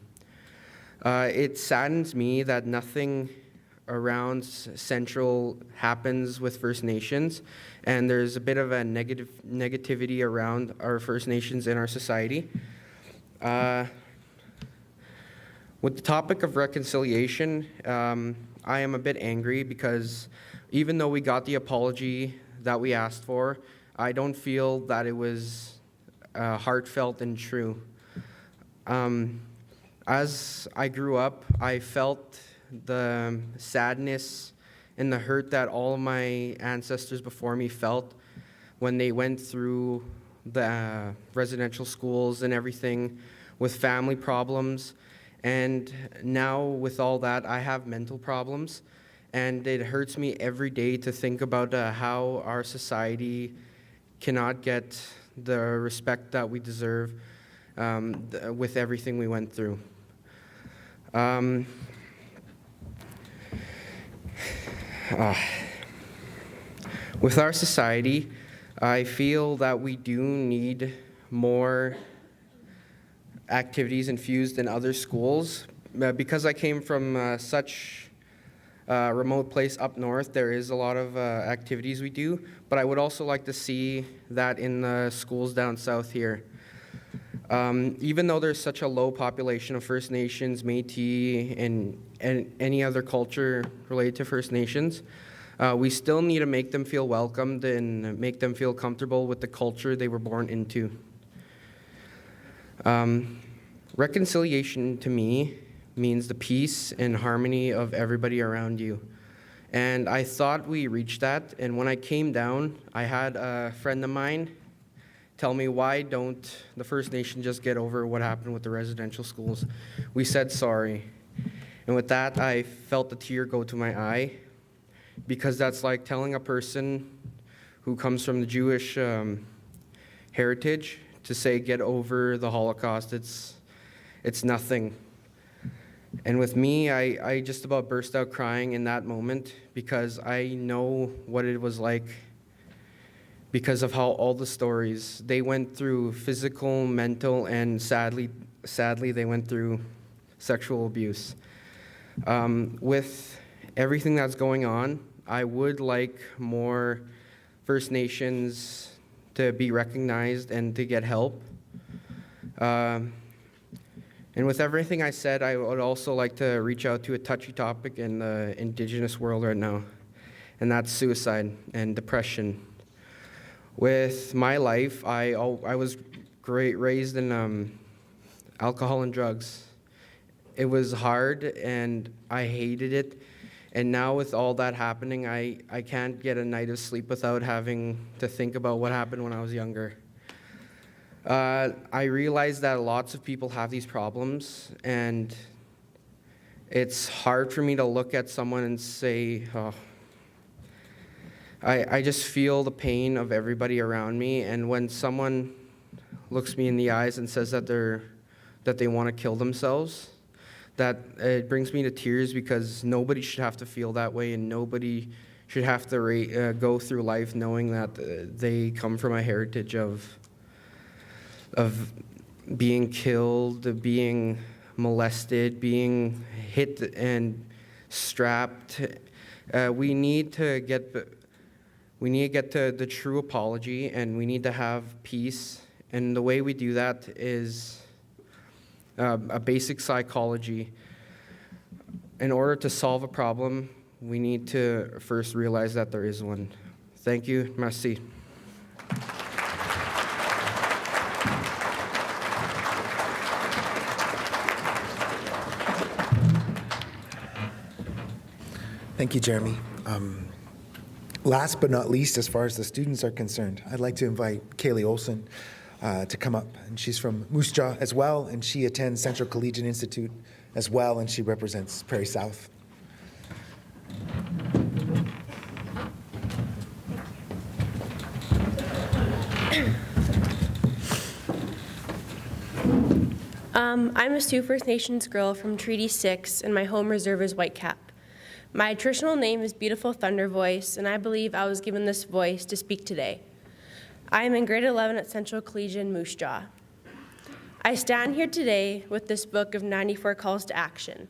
It saddens me that nothing around Central happens with First Nations, and there's a bit of a negativity around our First Nations in our society. With the topic of reconciliation, I am a bit angry because even though we got the apology that we asked for, I don't feel that it was heartfelt and true. As I grew up, I felt the sadness and the hurt that all of my ancestors before me felt when they went through the residential schools and everything with family problems. And now with all that, I have mental problems, and it hurts me every day to think about how our society cannot get the respect that we deserve with everything we went through. With our society, I feel that we do need more activities infused in other schools. Because I came from such a remote place up north, there is a lot of activities we do, but I would also like to see that in the schools down south here. Even though there's such a low population of First Nations, Métis, and any other culture related to First Nations, we still need to make them feel welcomed and make them feel comfortable with the culture they were born into. Reconciliation to me means the peace and harmony of everybody around you. And I thought we reached that, and when I came down, I had a friend of mine tell me, why don't the First Nation just get over what happened with the residential schools? We said sorry. And with that, I felt a tear go to my eye, because that's like telling a person who comes from the Jewish heritage to say, get over the Holocaust. It's nothing. And with me, I just about burst out crying in that moment, because I know what it was like because of how all the stories, they went through physical, mental, and sadly they went through sexual abuse. With everything that's going on, I would like more First Nations to be recognized and to get help. And with everything I said, I would also like to reach out to a touchy topic in the Indigenous world right now, and that's suicide and depression. With my life, I was raised in alcohol and drugs. It was hard, and I hated it. And now with all that happening, I can't get a night of sleep without having to think about what happened when I was younger. I realize that lots of people have these problems, and it's hard for me to look at someone and say, oh, I just feel the pain of everybody around me, and when someone looks me in the eyes and says that they want to kill themselves, that it brings me to tears, because nobody should have to feel that way, and nobody should have to go through life knowing that they come from a heritage of being killed, being molested, being hit and strapped. We need to get to the true apology, and we need to have peace. And the way we do that is a basic psychology. In order to solve a problem, we need to first realize that there is one. Thank you. Merci. Thank you, Jeremy. Last but not least, as far as the students are concerned, I'd like to invite Kaylee Olson to come up. And she's from Moose Jaw as well, and she attends Central Collegiate Institute as well, and she represents Prairie South. I'm a Sioux First Nations girl from Treaty 6, and my home reserve is Whitecap. My traditional name is Beautiful Thunder Voice, and I believe I was given this voice to speak today. I am in grade 11 at Central Collegiate in Moose Jaw. I stand here today with this book of 94 calls to action,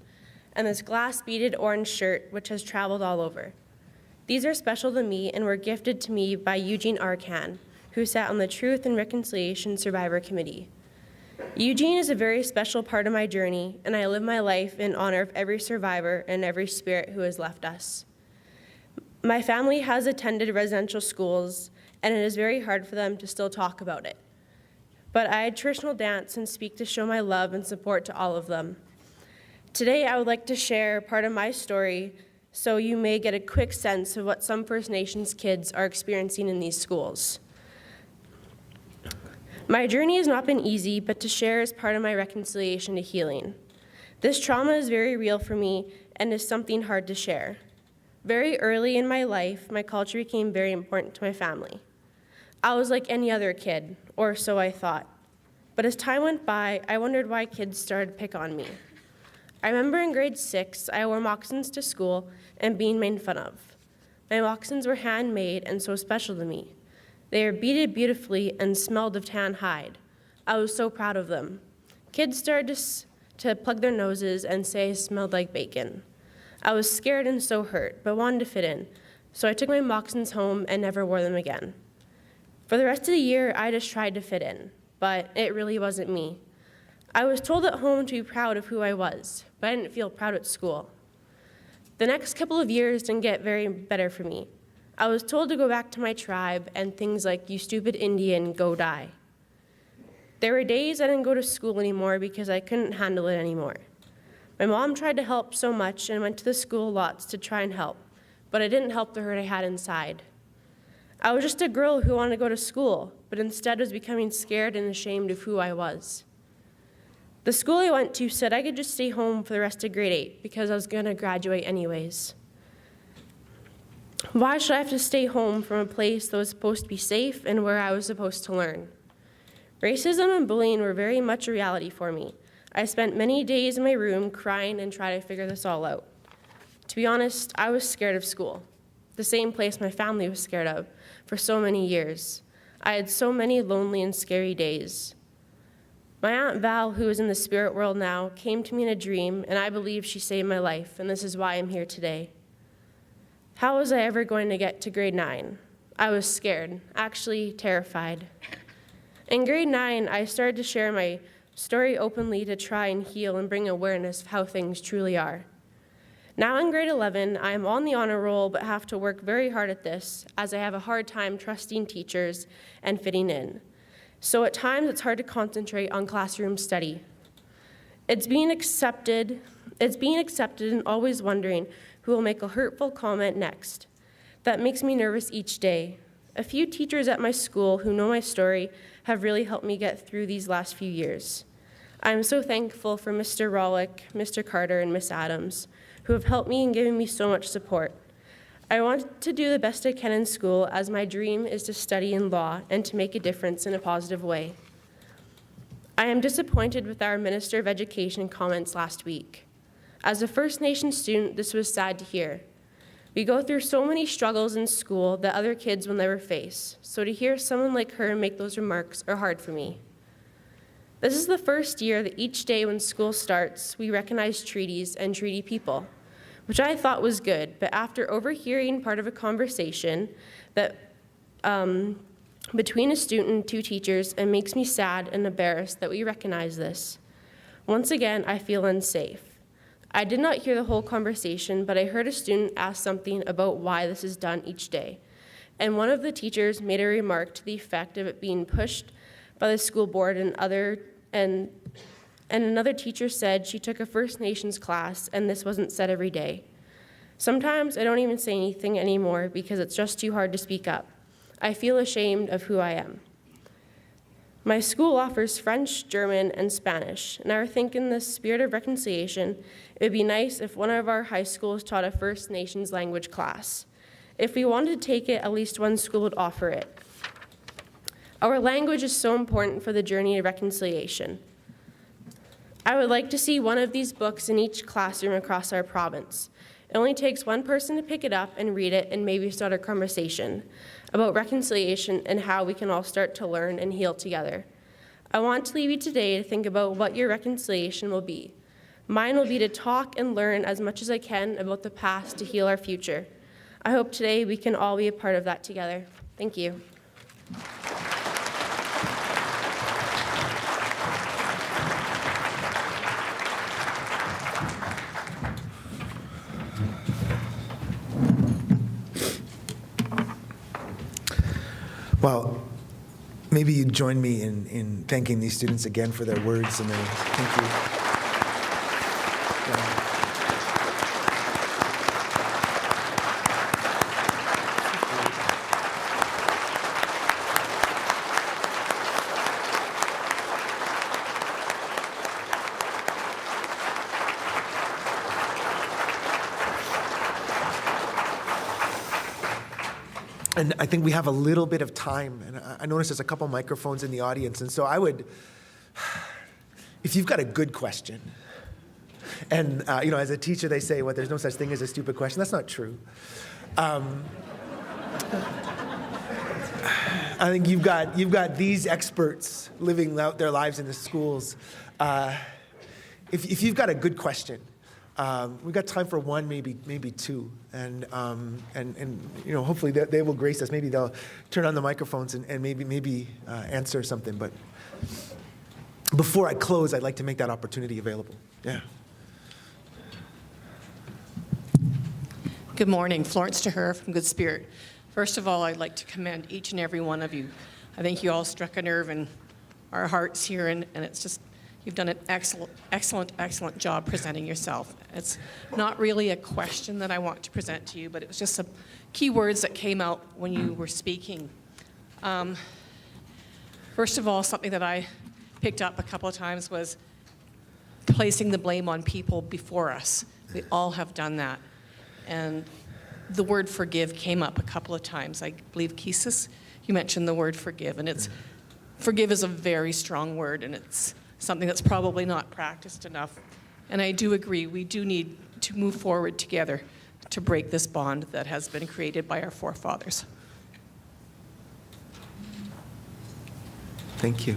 and this glass-beaded orange shirt which has traveled all over. These are special to me and were gifted to me by Eugene Arcan, who sat on the Truth and Reconciliation Survivor Committee. Eugene is a very special part of my journey, and I live my life in honor of every survivor and every spirit who has left us. My family has attended residential schools, and it is very hard for them to still talk about it. But I traditional dance and speak to show my love and support to all of them. Today, I would like to share part of my story so you may get a quick sense of what some First Nations kids are experiencing in these schools. My journey has not been easy, but to share is part of my reconciliation to healing. This trauma is very real for me and is something hard to share. Very early in my life, my culture became very important to my family. I was like any other kid, or so I thought. But as time went by, I wondered why kids started to pick on me. I remember in grade 6, I wore moccasins to school and being made fun of. My moccasins were handmade and so special to me. They were beaded beautifully and smelled of tan hide. I was so proud of them. Kids started to plug their noses and say I smelled like bacon. I was scared and so hurt, but wanted to fit in, so I took my moccasins home and never wore them again. For the rest of the year, I just tried to fit in, but it really wasn't me. I was told at home to be proud of who I was, but I didn't feel proud at school. The next couple of years didn't get very better for me. I was told to go back to my tribe and things like, "You stupid Indian, go die." There were days I didn't go to school anymore because I couldn't handle it anymore. My mom tried to help so much and went to the school lots to try and help, but it didn't help the hurt I had inside. I was just a girl who wanted to go to school, but instead was becoming scared and ashamed of who I was. The school I went to said I could just stay home for the rest of grade 8 because I was going to graduate anyways. Why should I have to stay home from a place that was supposed to be safe and where I was supposed to learn? Racism and bullying were very much a reality for me. I spent many days in my room crying and trying to figure this all out. To be honest, I was scared of school, the same place my family was scared of for so many years. I had so many lonely and scary days. My Aunt Val, who is in the spirit world now, came to me in a dream, and I believe she saved my life, and this is why I'm here today. How was I ever going to get to grade 9? I was scared, actually terrified. In grade 9, I started to share my story openly to try and heal and bring awareness of how things truly are. Now in grade 11, I am on the honor roll but have to work very hard at this as I have a hard time trusting teachers and fitting in. So at times it's hard to concentrate on classroom study. It's being accepted and always wondering who will make a hurtful comment next. That makes me nervous each day. A few teachers at my school who know my story have really helped me get through these last few years. I am so thankful for Mr. Rollick, Mr. Carter, and Miss Adams, who have helped me and given me so much support. I want to do the best I can in school, as my dream is to study in law and to make a difference in a positive way. I am disappointed with our Minister of Education comments last week. As a First Nation student, this was sad to hear. We go through so many struggles in school that other kids will never face, so to hear someone like her make those remarks are hard for me. This is the first year that each day when school starts, we recognize treaties and treaty people, which I thought was good, but after overhearing part of a conversation that between a student and two teachers, it makes me sad and embarrassed that we recognize this. Once again, I feel unsafe. I did not hear the whole conversation, but I heard a student ask something about why this is done each day. And one of the teachers made a remark to the effect of it being pushed by the school board, and another teacher said she took a First Nations class and this wasn't said every day. Sometimes I don't even say anything anymore because it's just too hard to speak up. I feel ashamed of who I am. My school offers French, German, and Spanish, and I would think in the spirit of reconciliation, it would be nice if one of our high schools taught a First Nations language class. If we wanted to take it, at least one school would offer it. Our language is so important for the journey of reconciliation. I would like to see one of these books in each classroom across our province. It only takes one person to pick it up and read it and maybe start a conversation about reconciliation and how we can all start to learn and heal together. I want to leave you today to think about what your reconciliation will be. Mine will be to talk and learn as much as I can about the past to heal our future. I hope today we can all be a part of that together. Thank you. Well, maybe you'd join me in thanking these students again for their words and their thank you. Yeah. And I think we have a little bit of time, and I notice there's a couple microphones in the audience, and so I would, if you've got a good question, and as a teacher they say, well, there's no such thing as a stupid question. That's not true. I think you've got these experts living out their lives in the schools. If you've got a good question, we've got time for one, maybe two, and hopefully they will grace us. Maybe they'll turn on the microphones and maybe answer something. But before I close, I'd like to make that opportunity available. Yeah. Good morning, Florence Tahir from Good Spirit. First of all, I'd like to commend each and every one of you. I think you all struck a nerve in our hearts here, and it's just. You've done an excellent job presenting yourself. It's not really a question that I want to present to you, but it was just some key words that came out when you were speaking. First of all, something that I picked up a couple of times was placing the blame on people before us. We all have done that. And the word forgive came up a couple of times. I believe, Kesis, you mentioned the word forgive, and forgive is a very strong word, and it's something that's probably not practiced enough. And I do agree, we do need to move forward together to break this bond that has been created by our forefathers. Thank you.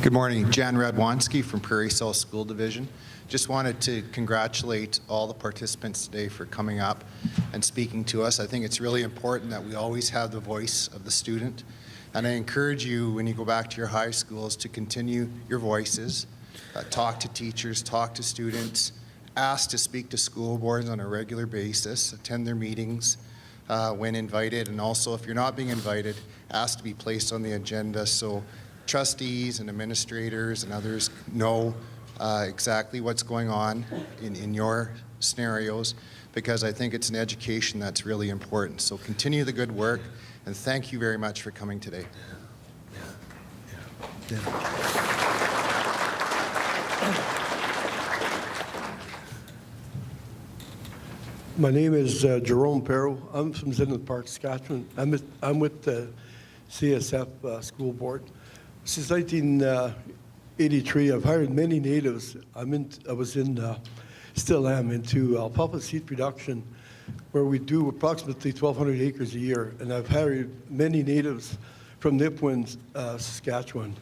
Good morning, Jan Radwanski from Prairie South School Division. Just wanted to congratulate all the participants today for coming up and speaking to us. I think it's really important that we always have the voice of the student. And I encourage you, when you go back to your high schools, to continue your voices, talk to teachers, talk to students, ask to speak to school boards on a regular basis, attend their meetings when invited, and also if you're not being invited, ask to be placed on the agenda so trustees and administrators and others know exactly what's going on in your scenarios, because I think it's an education that's really important. So continue the good work, and thank you very much for coming today. My name is Jerome Perro. I'm from Zinnan Park, Saskatchewan. I'm with the CSF School Board. Since 1983, I've hired many natives. Still am into alfalfa seed production, where we do approximately 1,200 acres a year, and I've hired many natives from Nipawin, Saskatchewan.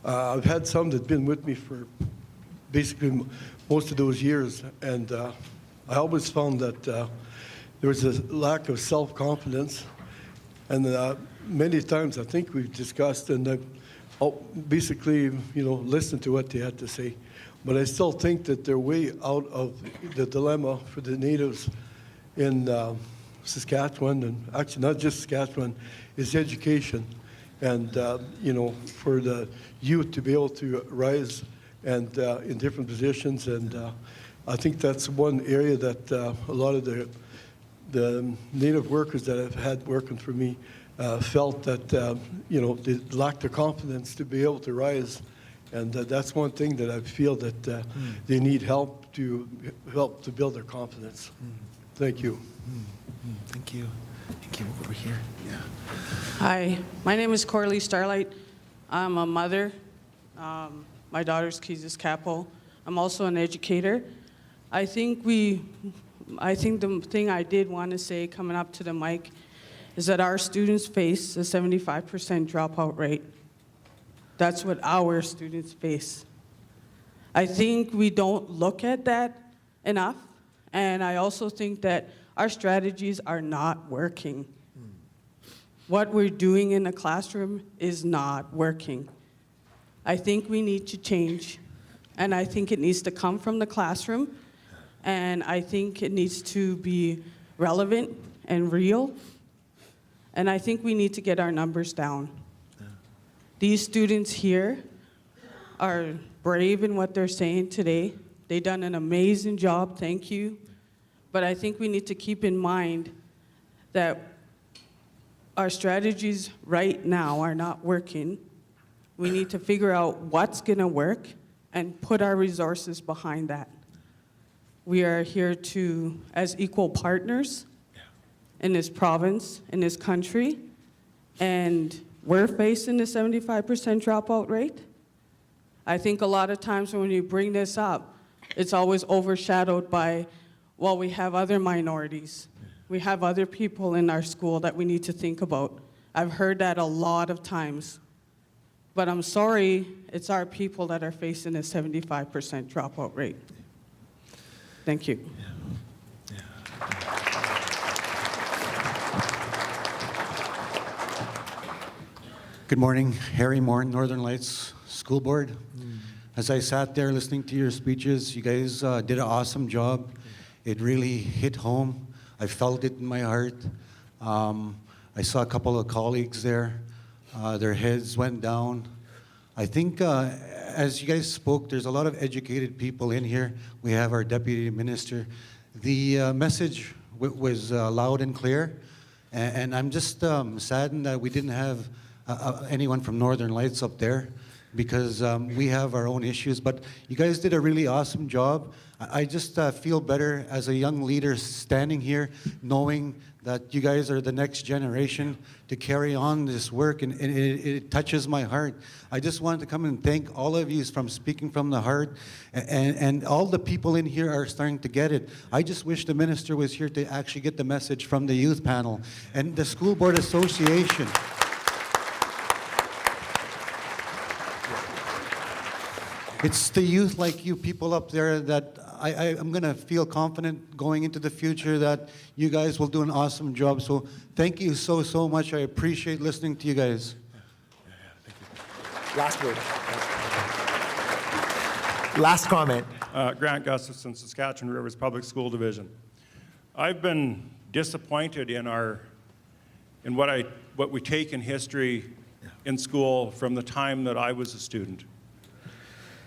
I've had some that've been with me for basically most of those years, and I always found that there was a lack of self-confidence, and many times I think we've discussed, and I'll basically, listen to what they had to say. But I still think that their way out of the dilemma for the natives in Saskatchewan, and actually not just Saskatchewan, is education. and for the youth to be able to rise and in different positions. And I think that's one area that a lot of the Native workers that I've had working for me felt that they lacked the confidence to be able to rise. And that's one thing that I feel that they need help to build their confidence. Thank you. Thank you. Thank you. Over here. Yeah. Hi, my name is Cordial Starlight. I'm a mother. My daughter's Kizis Capo. I'm also an educator. I think the thing I did want to say coming up to the mic is that our students face a 75% dropout rate. That's what our students face. I think we don't look at that enough, and I also think that our strategies are not working. What we're doing in the classroom is not working. I think we need to change, and I think it needs to come from the classroom, and I think it needs to be relevant and real, and I think we need to get our numbers down. These students here are brave in what they're saying today. They've done an amazing job, thank you. But I think we need to keep in mind that our strategies right now are not working. We need to figure out what's gonna work and put our resources behind that. We are here as equal partners in this province, in this country, and we're facing the 75% dropout rate. I think a lot of times when you bring this up, it's always overshadowed by, well, we have other minorities. We have other people in our school that we need to think about. I've heard that a lot of times. But I'm sorry, it's our people that are facing a 75% dropout rate. Thank you. Good morning, Harry Moore, Northern Lights School Board. As I sat there listening to your speeches, you guys did an awesome job. It really hit home. I felt it in my heart. I saw a couple of colleagues there. Their heads went down. I think as you guys spoke, there's a lot of educated people in here. We have our deputy minister. The message was loud and clear, and I'm just saddened that we didn't have anyone from Northern Lights up there, because we have our own issues. But you guys did a really awesome job. I just feel better as a young leader standing here knowing that you guys are the next generation to carry on this work, and it touches my heart. I just wanted to come and thank all of you from speaking from the heart, and all the people in here are starting to get it. I just wish the minister was here to actually get the message from the youth panel and the School Board Association. It's the youth like you people up there that I'm going to feel confident going into the future that you guys will do an awesome job. So thank you so much. I appreciate listening to you guys. Last word. Last comment. Grant Gustafson, Saskatchewan Rivers Public School Division. I've been disappointed in what we take in history in school from the time that I was a student.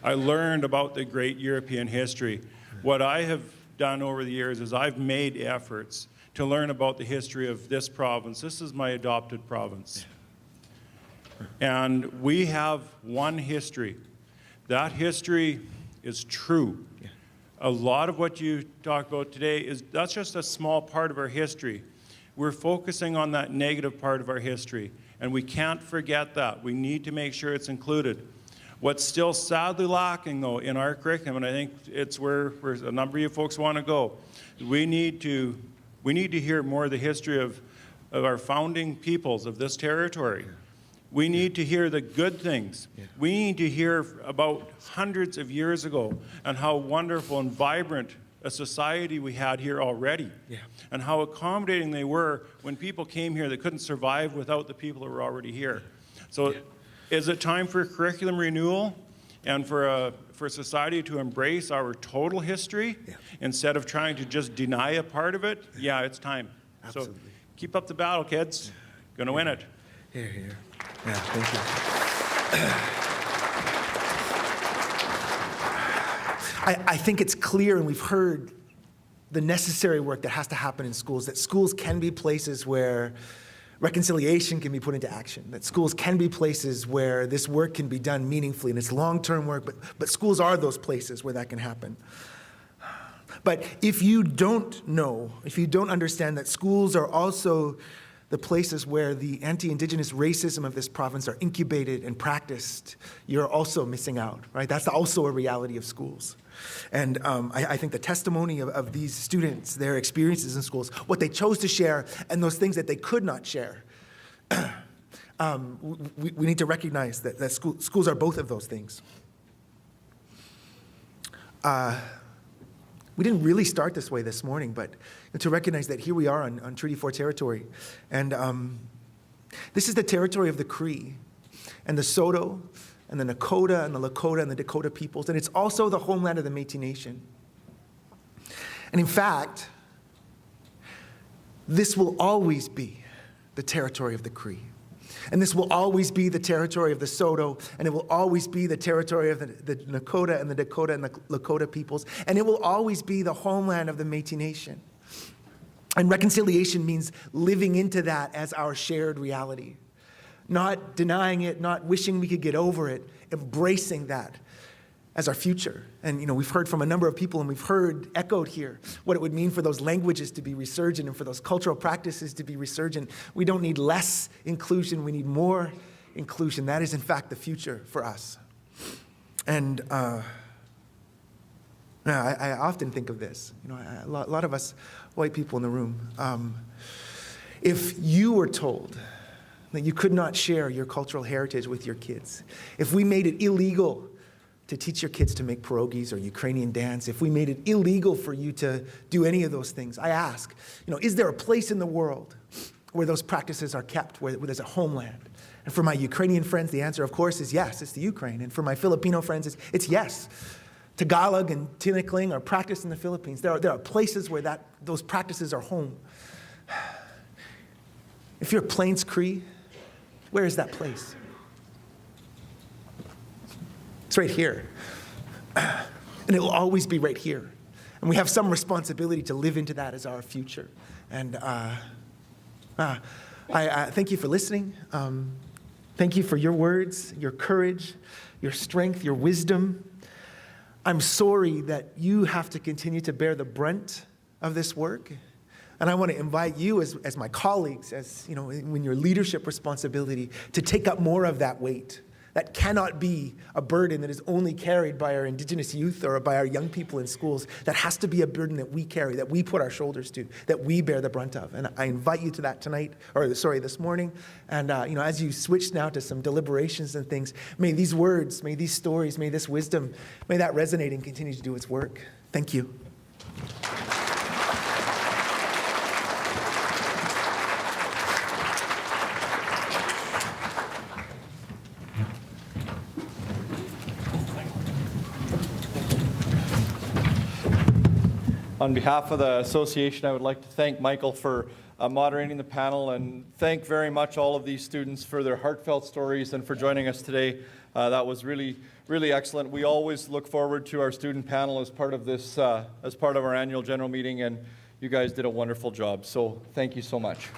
I learned about the great European history. What I have done over the years is I've made efforts to learn about the history of this province. This is my adopted province. And we have one history. That history is true. A lot of what you talk about today that's just a small part of our history. We're focusing on that negative part of our history, and we can't forget that. We need to make sure it's included. What's still sadly lacking, though, in our curriculum, and I think it's where a number of you folks want to go, we need to hear more of the history of our founding peoples of this territory. We need to hear the good things. We need to hear about hundreds of years ago and how wonderful and vibrant a society we had here already, and how accommodating they were when people came here that couldn't survive without the people that were already here. So. Is it time for curriculum renewal and for society to embrace our total history instead of trying to just deny a part of it? Yeah, it's time. Absolutely. So keep up the battle, kids. Gonna win it. Here. Yeah, thank you. I think it's clear, and we've heard the necessary work that has to happen in schools, that schools can be places where reconciliation can be put into action, that schools can be places where this work can be done meaningfully, and it's long-term work, but schools are those places where that can happen. But if you don't know, if you don't understand that schools are also the places where the anti-Indigenous racism of this province are incubated and practiced, you're also missing out, right? That's also a reality of schools. And I think the testimony of these students, their experiences in schools, what they chose to share, and those things that they could not share, we need to recognize that schools are both of those things. We didn't really start this way this morning, but to recognize that here we are on Treaty 4 territory. And this is the territory of the Cree and the Saulteaux and the Nakota and the Lakota and the Dakota peoples. And it's also the homeland of the Métis Nation. And in fact, this will always be the territory of the Cree. And this will always be the territory of the Saulteaux, and it will always be the territory of the Nakota and the Dakota and the Lakota peoples, and it will always be the homeland of the Métis Nation. And reconciliation means living into that as our shared reality. Not denying it, not wishing we could get over it, embracing that as our future. And we've heard from a number of people, and we've heard echoed here what it would mean for those languages to be resurgent and for those cultural practices to be resurgent. We don't need less inclusion, we need more inclusion. That is, in fact, the future for us. And I often think of this. A lot of us white people in the room, if you were told that you could not share your cultural heritage with your kids, if we made it illegal to teach your kids to make pierogies or Ukrainian dance, if we made it illegal for you to do any of those things, I ask, is there a place in the world where those practices are kept, where there's a homeland? And for my Ukrainian friends, the answer, of course, is yes, it's the Ukraine. And for my Filipino friends, it's yes. Tagalog and Tinikling are practiced in the Philippines. There are places where those practices are home. If you're Plains Cree, where is that place? It's right here. And it will always be right here. And we have some responsibility to live into that as our future. And I thank you for listening. Thank you for your words, your courage, your strength, your wisdom. I'm sorry that you have to continue to bear the brunt of this work. And I want to invite you as my colleagues, in your leadership responsibility, to take up more of that weight. That cannot be a burden that is only carried by our Indigenous youth or by our young people in schools. That has to be a burden that we carry, that we put our shoulders to, that we bear the brunt of. And I invite you to that this morning. And as you switch now to some deliberations and things, may these words, may these stories, may this wisdom, may that resonate and continue to do its work. Thank you. On behalf of the association, I would like to thank Michael for moderating the panel, and thank very much all of these students for their heartfelt stories and for joining us today. That was really, really excellent. We always look forward to our student panel as part of this, as part of our annual general meeting, and you guys did a wonderful job. So thank you so much.